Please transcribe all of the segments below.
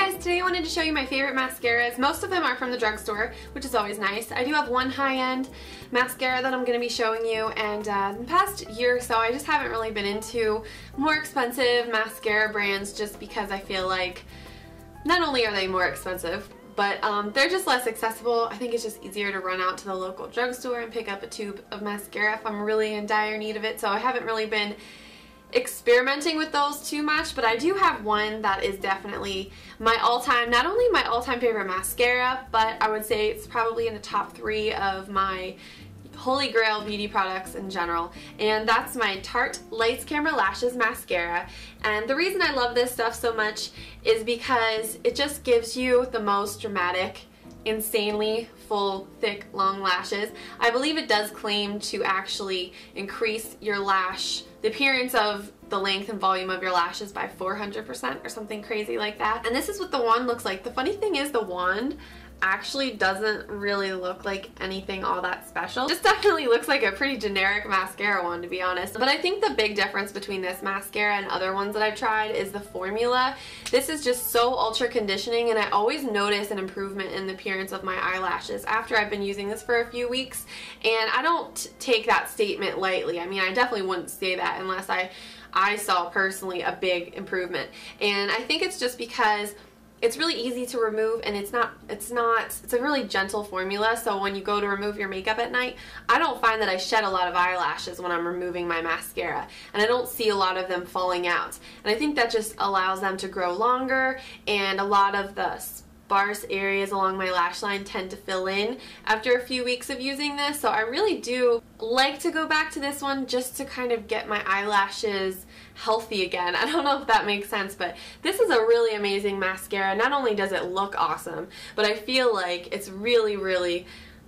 guys, today I wanted to show you my favorite mascaras. Most of them are from the drugstore, which is always nice. I do have one high-end mascara that I'm going to be showing you, and in the past year or so I just haven't really been into more expensive mascara brands just because I feel like not only are they more expensive, but they're just less accessible. I think it's just easier to run out to the local drugstore and pick up a tube of mascara if I'm really in dire need of it, so I haven't really been experimenting with those too much, but I do have one that is definitely my all-time, not only my all-time favorite mascara, but I would say it's probably in the top 3 of my holy grail beauty products in general, and that's my Tarte Lights Camera Lashes mascara. And the reason I love this stuff so much is because it just gives you the most dramatic, insanely full, thick, long lashes. I believe it does claim to actually increase your the appearance of the length and volume of your lashes by 400% or something crazy like that. And this is what the wand looks like. The funny thing is the wand actually doesn't really look like anything all that special. This definitely looks like a pretty generic mascara wand, to be honest. But I think the big difference between this mascara and other ones that I've tried is the formula. This is just so ultra conditioning, and I always notice an improvement in the appearance of my eyelashes after I've been using this for a few weeks, and I don't take that statement lightly. I mean, I definitely wouldn't say that unless I saw personally a big improvement. And I think it's just because it's really easy to remove, and it's a really gentle formula, so when you go to remove your makeup at night, I don't find that I shed a lot of eyelashes when I'm removing my mascara, and I don't see a lot of them falling out. And I think that just allows them to grow longer, and a lot of the sparse areas along my lash line tend to fill in after a few weeks of using this. So I really do like to go back to this one just to kind of get my eyelashes healthy again. I don't know if that makes sense, but this is a really amazing mascara. Not only does it look awesome, but I feel like it's really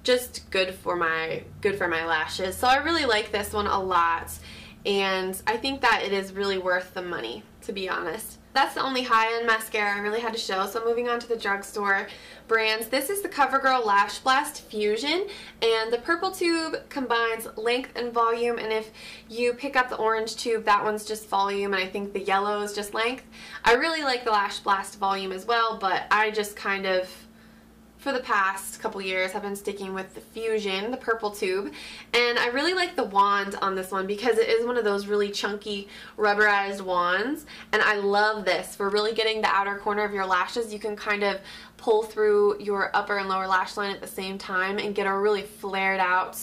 just good for my lashes. So I really like this one a lot, and I think that it is really worth the money, to be honest. That's the only high-end mascara I really had to show, so moving on to the drugstore brands. This is the CoverGirl Lash Blast Fusion, and the purple tube combines length and volume, and if you pick up the orange tube, that one's just volume, and I think the yellow is just length. I really like the Lash Blast volume as well, but I just kind of, for the past couple years, I've been sticking with the Fusion, the purple tube, and I really like the wand on this one because it is one of those really chunky rubberized wands, and I love this for really getting the outer corner of your lashes. You can kind of pull through your upper and lower lash line at the same time and get a really flared out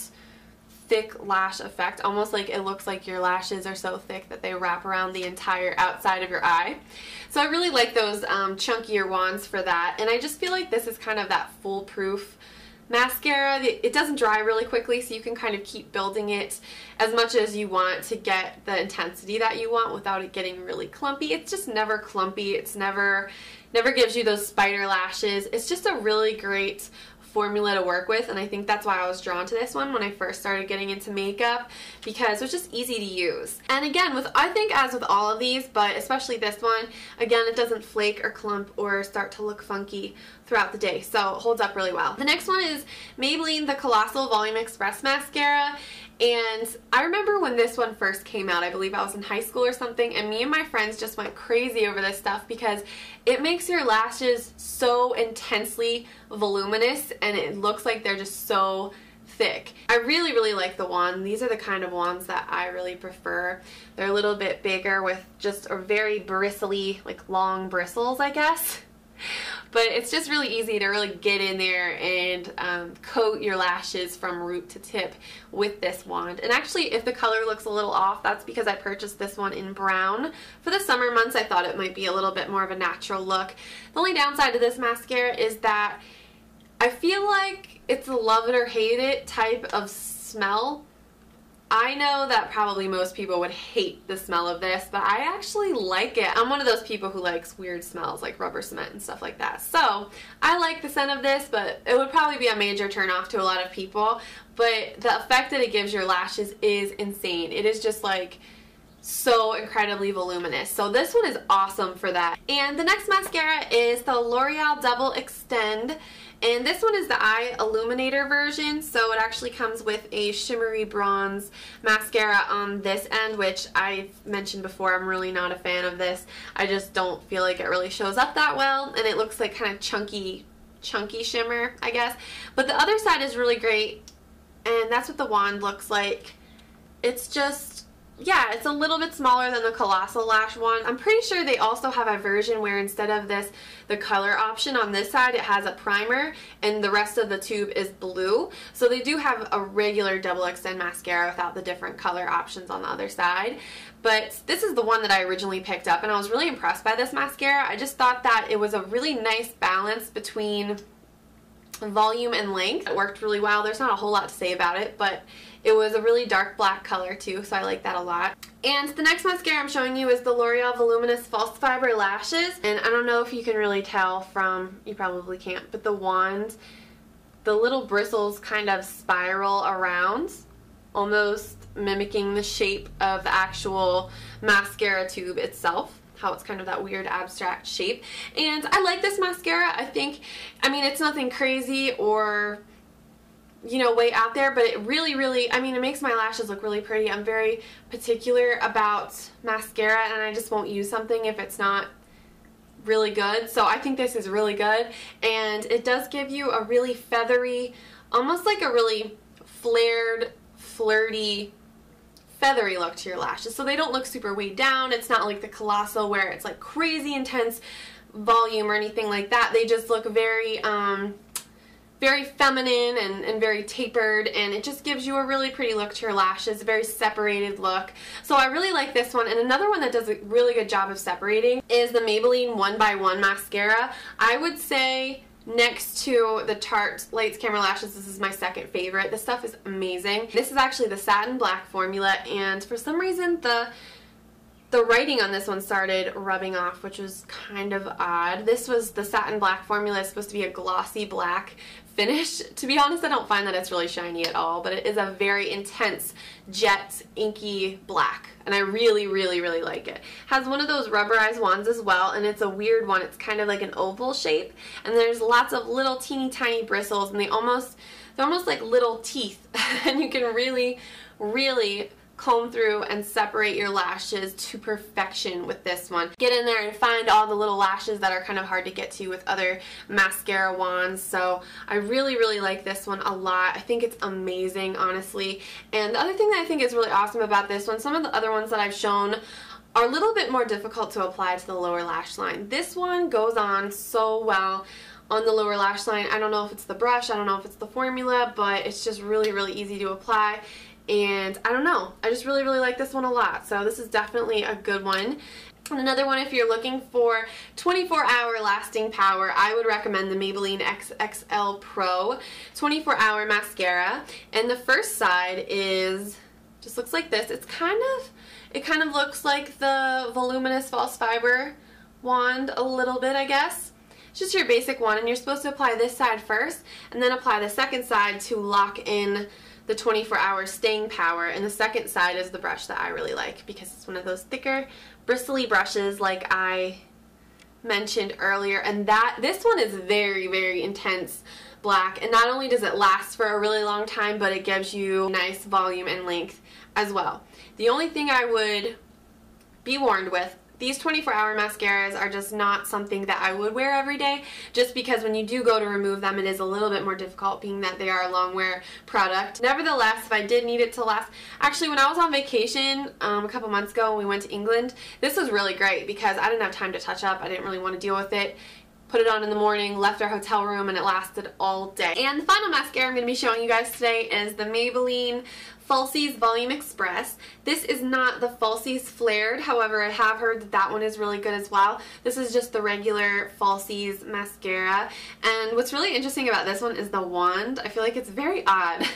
thick lash effect, almost like it looks like your lashes are so thick that they wrap around the entire outside of your eye. So I really like those chunkier wands for that, and I just feel like this is kind of that foolproof mascara. It doesn't dry really quickly, so you can kind of keep building it as much as you want to get the intensity that you want without it getting really clumpy. It's just never clumpy. It's never gives you those spider lashes. It's just a really great formula to work with, and I think that's why I was drawn to this one when I first started getting into makeup, because it was just easy to use. And again, I think as with all of these, but especially this one, again, it doesn't flake or clump or start to look funky throughout the day, so it holds up really well. The next one is Maybelline the Colossal Volume Express Mascara, and I remember when this one first came out, I believe I was in high school or something, and me and my friends just went crazy over this stuff because it makes your lashes so intensely voluminous, and it looks like they're just so thick. I really like the wand. These are the kind of wands that I really prefer. They're a little bit bigger with just a very bristly, like long bristles, I guess. But it's just really easy to really get in there and coat your lashes from root to tip with this wand. And actually, if the color looks a little off, that's because I purchased this one in brown. For the summer months, I thought it might be a little bit more of a natural look. The only downside to this mascara is that I feel like it's a love it or hate it type of smell. I know that probably most people would hate the smell of this, but I actually like it. I'm one of those people who likes weird smells like rubber cement and stuff like that. So I like the scent of this, but it would probably be a major turnoff to a lot of people. But the effect that it gives your lashes is insane. It is just like so incredibly voluminous. So this one is awesome for that. And the next mascara is the L'Oreal Double Extend, And this one is the Eye Illuminator version, so it actually comes with a shimmery bronze mascara on this end, which I've mentioned before, I'm really not a fan of this. I just don't feel like it really shows up that well, and it looks like kind of chunky shimmer, I guess. But the other side is really great, and that's what the wand looks like. It's just, yeah, it's a little bit smaller than the Colossal Lash wand. I'm pretty sure they also have a version where instead of this, the color option on this side, it has a primer and the rest of the tube is blue. So they do have a regular double extend mascara without the different color options on the other side. But this is the one that I originally picked up, and I was really impressed by this mascara. I just thought that it was a really nice balance between volume and length. It worked really well. There's not a whole lot to say about it, but it was a really dark black color too, so I like that a lot. And the next mascara I'm showing you is the L'Oreal Voluminous False Fiber Lashes. And I don't know if you can really tell from, you probably can't, but the wand, the little bristles kind of spiral around, almost mimicking the shape of the actual mascara tube itself. How it's kind of that weird abstract shape. And I like this mascara. I mean, it's nothing crazy or, you know, way out there, but it really, I mean, it makes my lashes look really pretty. I'm very particular about mascara, and I just won't use something if it's not really good. So I think this is really good, and it does give you a really feathery, almost like a really flared, flirty, feathery look to your lashes, so they don't look super weighed down. It's not like the Colossal where it's like crazy intense volume or anything like that. They just look very very feminine and very tapered, and it just gives you a really pretty look to your lashes, a very separated look. So I really like this one. And another one that does a really good job of separating is the Maybelline 1x1 mascara. I would say next to the Tarte Lights Camera Lashes, this is my second favorite. This stuff is amazing. This is actually the satin black formula, and for some reason the writing on this one started rubbing off, which was kind of odd. This was the satin black formula. It's supposed to be a glossy black finish. To be honest, I don't find that it's really shiny at all, but it is a very intense jet inky black, and I really like it. Has one of those rubberized wands as well, and it's a weird one. It's kind of like an oval shape, and there's lots of little teeny tiny bristles, and they're almost like little teeth, and you can really comb through and separate your lashes to perfection with this one. Get in there and find all the little lashes that are kind of hard to get to with other mascara wands. So I really like this one a lot. I think it's amazing, honestly. And the other thing that I think is really awesome about this one, some of the other ones that I've shown are a little bit more difficult to apply to the lower lash line. This one goes on so well on the lower lash line. I don't know if it's the brush, I don't know if it's the formula, but it's just really easy to apply. And I don't know, I just really like this one a lot. So this is definitely a good one. And another one, if you're looking for 24-hour lasting power, I would recommend the Maybelline XXL Pro 24-hour mascara. And the first side just looks like this. It kind of looks like the Voluminous False Fiber wand a little bit, I guess. It's just your basic one, and you're supposed to apply this side first and then apply the second side to lock in the 24-hour staying power. And the second side is the brush that I really like, because it's one of those thicker bristly brushes like I mentioned earlier. And this one is very intense black, and not only does it last for a really long time, but it gives you nice volume and length as well. The only thing I would be warned with, these 24-hour mascaras are just not something that I would wear every day, just because when you do go to remove them, it is a little bit more difficult, being that they are a long wear product. Nevertheless, if I did need it to last, actually when I was on vacation a couple months ago when we went to England, this was really great because I didn't have time to touch up. I didn't really want to deal with it. Put it on in the morning, left our hotel room, and it lasted all day. And the final mascara I'm going to be showing you guys today is the Maybelline Falsies Volume Express. This is not the Falsies Flared, however I have heard that that one is really good as well. This is just the regular Falsies mascara. And what's really interesting about this one is the wand. I feel like it's very odd.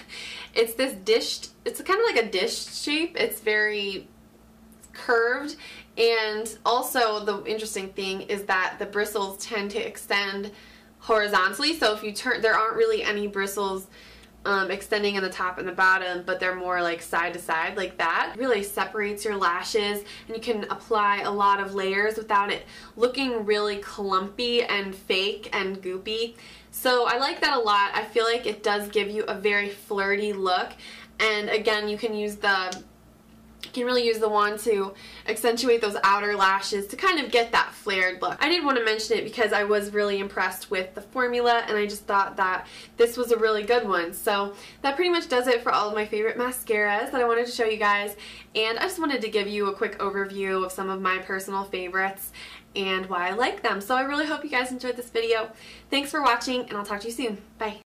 It's this dished, it's kind of like a dish shape. It's very curved. And also the interesting thing is that the bristles tend to extend horizontally, so if you turn, there aren't really any bristles extending in the top and the bottom, but they're more like side to side like that. It really separates your lashes, and you can apply a lot of layers without it looking really clumpy and fake and goopy. So I like that a lot. I feel like it does give you a very flirty look, and again, you can really use the wand to accentuate those outer lashes to kind of get that flared look. I did want to mention it because I was really impressed with the formula, and I just thought that this was a really good one. So that pretty much does it for all of my favorite mascaras that I wanted to show you guys, and I just wanted to give you a quick overview of some of my personal favorites and why I like them. So I really hope you guys enjoyed this video. Thanks for watching, and I'll talk to you soon. Bye.